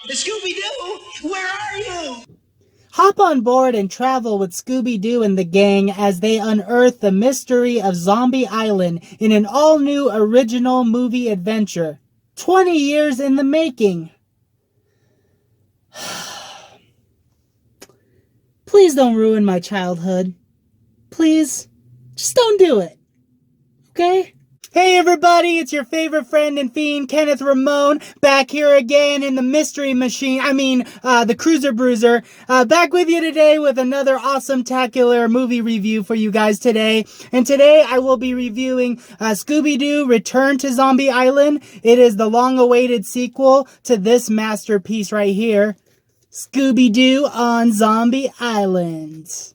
Scooby-Doo, where are you? Hop on board and travel with Scooby-Doo and the gang as they unearth the mystery of Zombie Island in an all-new original movie adventure. 20 years in the making. Please don't ruin my childhood. Please, just don't do it. Okay? Hey everybody, it's your favorite friend and fiend, Kenneth Ramone, back here again in the Mystery Machine, the Cruiser Bruiser, back with you today with another awesome-tacular movie review for you guys today. And today I will be reviewing Scooby-Doo Return to Zombie Island. It is the long-awaited sequel to this masterpiece right here, Scooby-Doo on Zombie Island.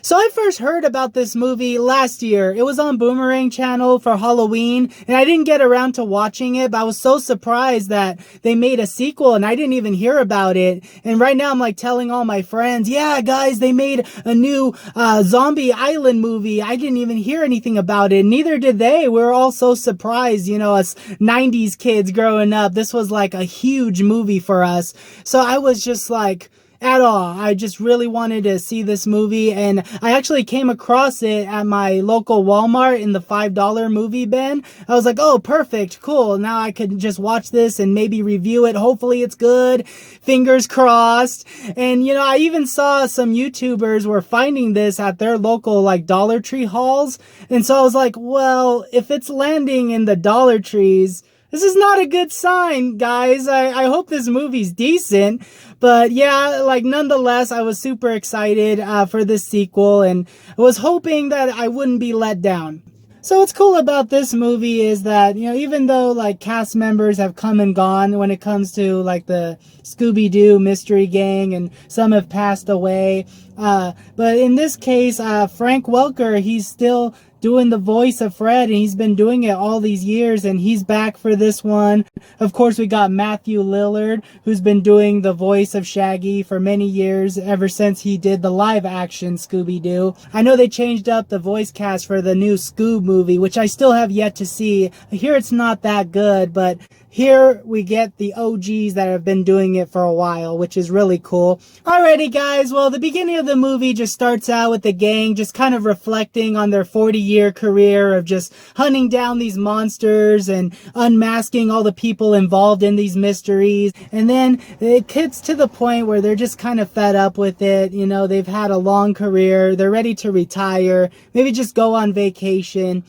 So I first heard about this movie last year. It was on Boomerang Channel for Halloween, and I didn't get around to watching it, but I was so surprised that they made a sequel, and I didn't even hear about it. And right now I'm like telling all my friends, yeah, guys, they made a new Zombie Island movie. I didn't even hear anything about it. Neither did they. We were all so surprised, you know, us 90s kids growing up. This was like a huge movie for us. So I was just like, at all. I just really wanted to see this movie, and I actually came across it at my local Walmart in the $5 movie bin. I was like, oh, perfect, cool. Now I could just watch this and maybe review it. Hopefully it's good. Fingers crossed. And, you know, I even saw some YouTubers were finding this at their local, like, Dollar Tree hauls. And so I was like, well, if it's landing in the Dollar Trees, this is not a good sign, guys. I hope this movie's decent. But yeah, like nonetheless, I was super excited for this sequel and was hoping that I wouldn't be let down. So what's cool about this movie is that, you know, even though like cast members have come and gone when it comes to like the Scooby-Doo mystery gang and some have passed away, but in this case, Frank Welker, he's still doing the voice of Fred, and he's been doing it all these years, and he's back for this one. Of course, we got Matthew Lillard, who's been doing the voice of Shaggy for many years, ever since he did the live-action Scooby-Doo. I know they changed up the voice cast for the new Scoob movie, which I still have yet to see. I hear it's not that good, but here we get the OGs that have been doing it for a while, which is really cool. Alrighty guys, well the beginning of the movie just starts out with the gang just kind of reflecting on their 40-year career of just hunting down these monsters and unmasking all the people involved in these mysteries. And then it gets to the point where they're just kind of fed up with it. You know, they've had a long career, they're ready to retire, maybe just go on vacation.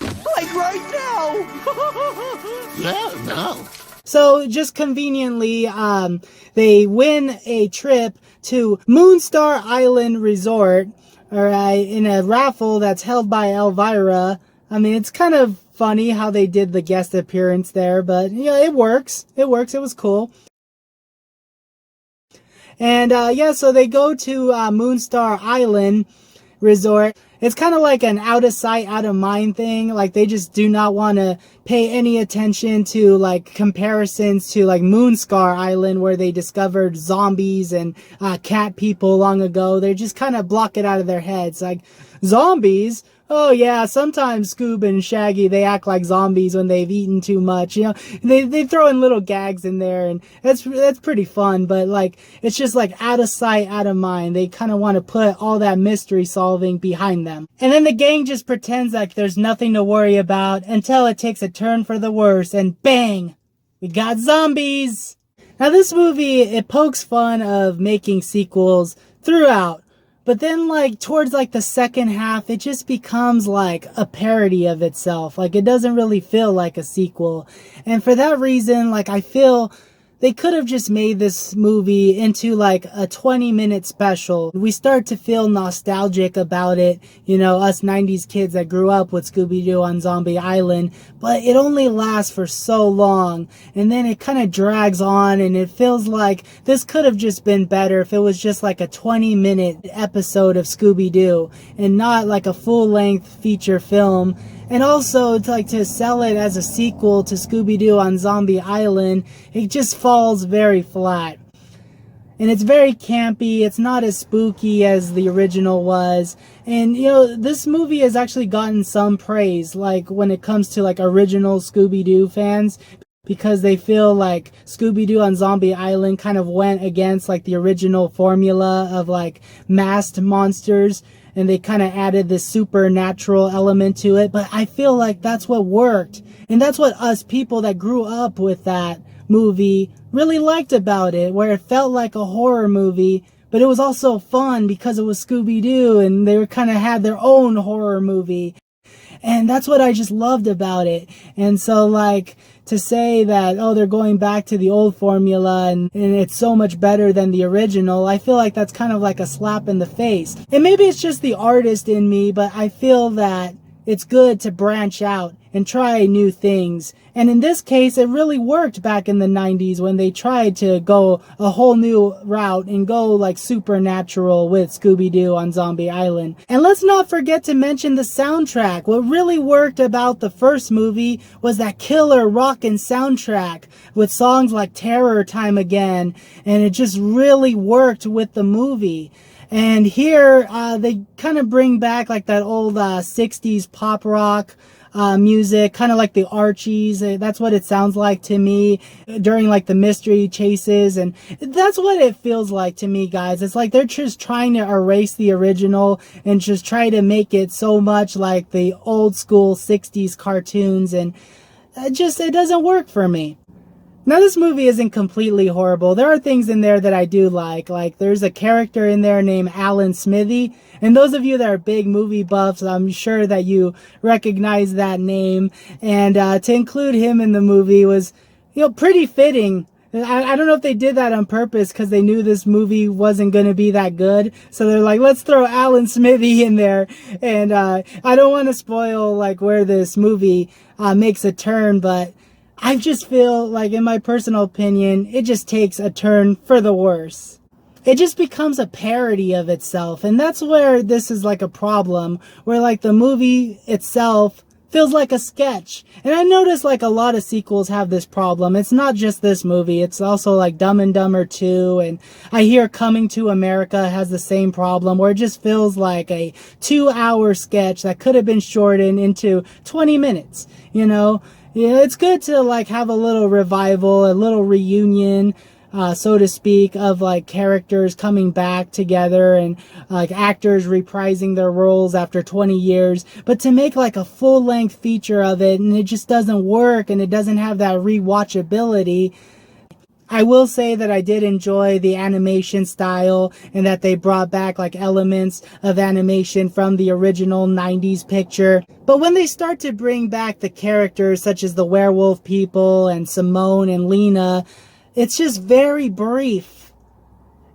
Like right now! Yeah, no. So just conveniently, they win a trip to Moonstar Island Resort, alright, in a raffle that's held by Elvira. I mean, it's kind of funny how they did the guest appearance there, but yeah, it works. It works. It was cool. And yeah, so they go to Moonstar Island Resort. It's kind of like an out of sight, out of mind thing. Like they just do not want to pay any attention to like comparisons to like Moonscar Island, where they discovered zombies and cat people long ago. They just kind of block it out of their heads. Like, zombies? Oh yeah, sometimes Scoob and Shaggy, they act like zombies when they've eaten too much. You know, they throw in little gags in there, and that's pretty fun. But like, it's just like out of sight, out of mind. They kind of want to put all that mystery solving behind them. And then the gang just pretends like there's nothing to worry about until it takes a turn for the worse, and bang, we got zombies. Now this movie, it pokes fun of making sequels throughout. But then, like, towards, like, the second half, it just becomes, like, a parody of itself. Like, it doesn't really feel like a sequel. And for that reason, like, I feel they could have just made this movie into like a 20-minute special. We start to feel nostalgic about it, you know, us 90s kids that grew up with Scooby-Doo on Zombie Island, but it only lasts for so long, and then it kind of drags on, and it feels like this could have just been better if it was just like a 20-minute episode of Scooby-Doo and not like a full-length feature film. And also, to sell it as a sequel to Scooby-Doo on Zombie Island, it just falls very flat. And it's very campy. It's not as spooky as the original was. And, you know, this movie has actually gotten some praise, like when it comes to like original Scooby-Doo fans, because they feel like Scooby-Doo on Zombie Island kind of went against like the original formula of like masked monsters, and they kind of added this supernatural element to it. But I feel like that's what worked. And that's what us people that grew up with that movie really liked about it, where it felt like a horror movie, but it was also fun because it was Scooby-Doo and they kind of had their own horror movie. And that's what I just loved about it. And so like to say that, oh, they're going back to the old formula and it's so much better than the original, I feel like that's kind of like a slap in the face. And maybe it's just the artist in me, but I feel that it's good to branch out and try new things. And in this case, it really worked back in the 90s when they tried to go a whole new route and go like supernatural with Scooby-Doo on Zombie Island. And let's not forget to mention the soundtrack. What really worked about the first movie was that killer rockin' soundtrack with songs like Terror Time Again. And it just really worked with the movie. And here, they kind of bring back like that old 60s pop rock music, kind of like the Archies. That's what it sounds like to me during like the mystery chases. And that's what it feels like to me, guys. It's like they're just trying to erase the original and just try to make it so much like the old school 60s cartoons. And it doesn't work for me. Now, this movie isn't completely horrible. There are things in there that I do like. Like, there's a character in there named Alan Smithy. And those of you that are big movie buffs, I'm sure that you recognize that name. And to include him in the movie was, you know, pretty fitting. I don't know if they did that on purpose because they knew this movie wasn't going to be that good. So they're like, let's throw Alan Smithy in there. And I don't want to spoil, like, where this movie makes a turn, but I just feel like, in my personal opinion, it just takes a turn for the worse. It just becomes a parody of itself. And that's where this is like a problem, where like the movie itself feels like a sketch. And I notice like a lot of sequels have this problem. It's not just this movie. It's also like Dumb and Dumber 2. And I hear Coming to America has the same problem, where it just feels like a 2-hour sketch that could have been shortened into 20 minutes, you know? Yeah, it's good to like have a little revival, a little reunion, so to speak, of like characters coming back together and like actors reprising their roles after 20 years. But to make like a full-length feature of it, and it just doesn't work, and it doesn't have that rewatchability. I will say that I did enjoy the animation style, and that they brought back like elements of animation from the original 90s picture. But when they start to bring back the characters such as the werewolf people and Simone and Lena, it's just very brief.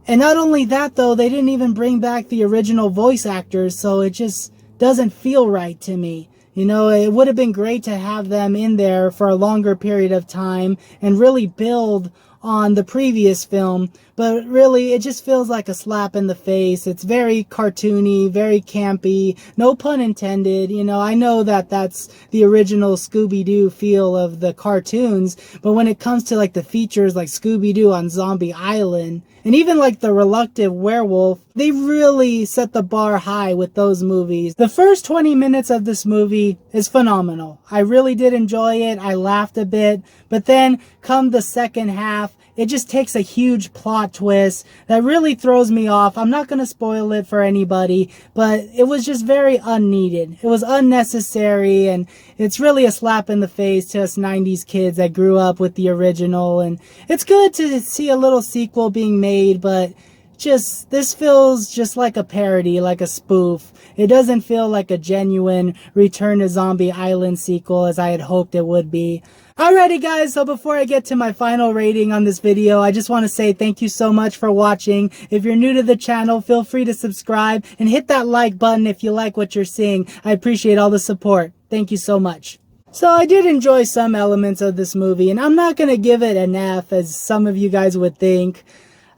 And not only that though, they didn't even bring back the original voice actors, so it just doesn't feel right to me. You know, it would have been great to have them in there for a longer period of time and really build on the previous film, but really it just feels like a slap in the face. It's very cartoony, very campy, no pun intended. You know, I know that that's the original Scooby-Doo feel of the cartoons, but when it comes to like the features like Scooby-Doo on Zombie Island, and even like the Reluctant Werewolf, they really set the bar high with those movies. The first 20 minutes of this movie is phenomenal. I really did enjoy it. I laughed a bit, but then come the second half, it just takes a huge plot twist that really throws me off. I'm not going to spoil it for anybody, but it was just very unneeded. It was unnecessary, and it's really a slap in the face to us 90s kids that grew up with the original. And it's good to see a little sequel being made, but this feels just like a parody, like a spoof. It doesn't feel like a genuine Return to Zombie Island sequel as I had hoped it would be. Alrighty guys, so before I get to my final rating on this video, I just want to say thank you so much for watching. If you're new to the channel, feel free to subscribe and hit that like button if you like what you're seeing. I appreciate all the support. Thank you so much. So I did enjoy some elements of this movie, and I'm not going to give it an F as some of you guys would think.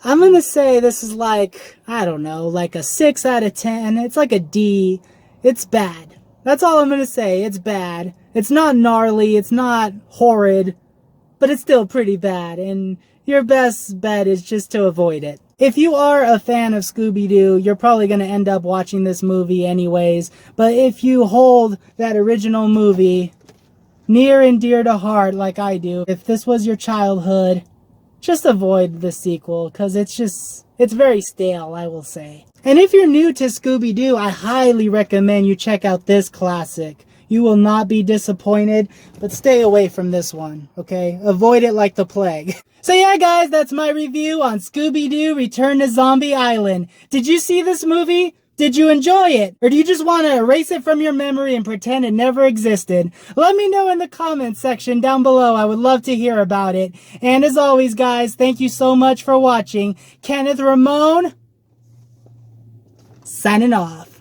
I'm going to say this is like, I don't know, like a 6 out of 10. It's like a D. It's bad. That's all I'm going to say. It's bad. It's not gnarly. It's not horrid. But it's still pretty bad. And your best bet is just to avoid it. if you are a fan of Scooby-Doo, you're probably going to end up watching this movie anyways. But if you hold that original movie near and dear to heart like I do, if this was your childhood, just avoid the sequel, because it's very stale, I will say. And if you're new to Scooby-Doo, I highly recommend you check out this classic. You will not be disappointed, but stay away from this one, okay? Avoid it like the plague. So yeah, guys, that's my review on Scooby-Doo Return to Zombie Island. Did you see this movie? Did you enjoy it? Or do you just want to erase it from your memory and pretend it never existed? Let me know in the comments section down below. I would love to hear about it. And as always, guys, thank you so much for watching. Kenneth Ramon, signing off.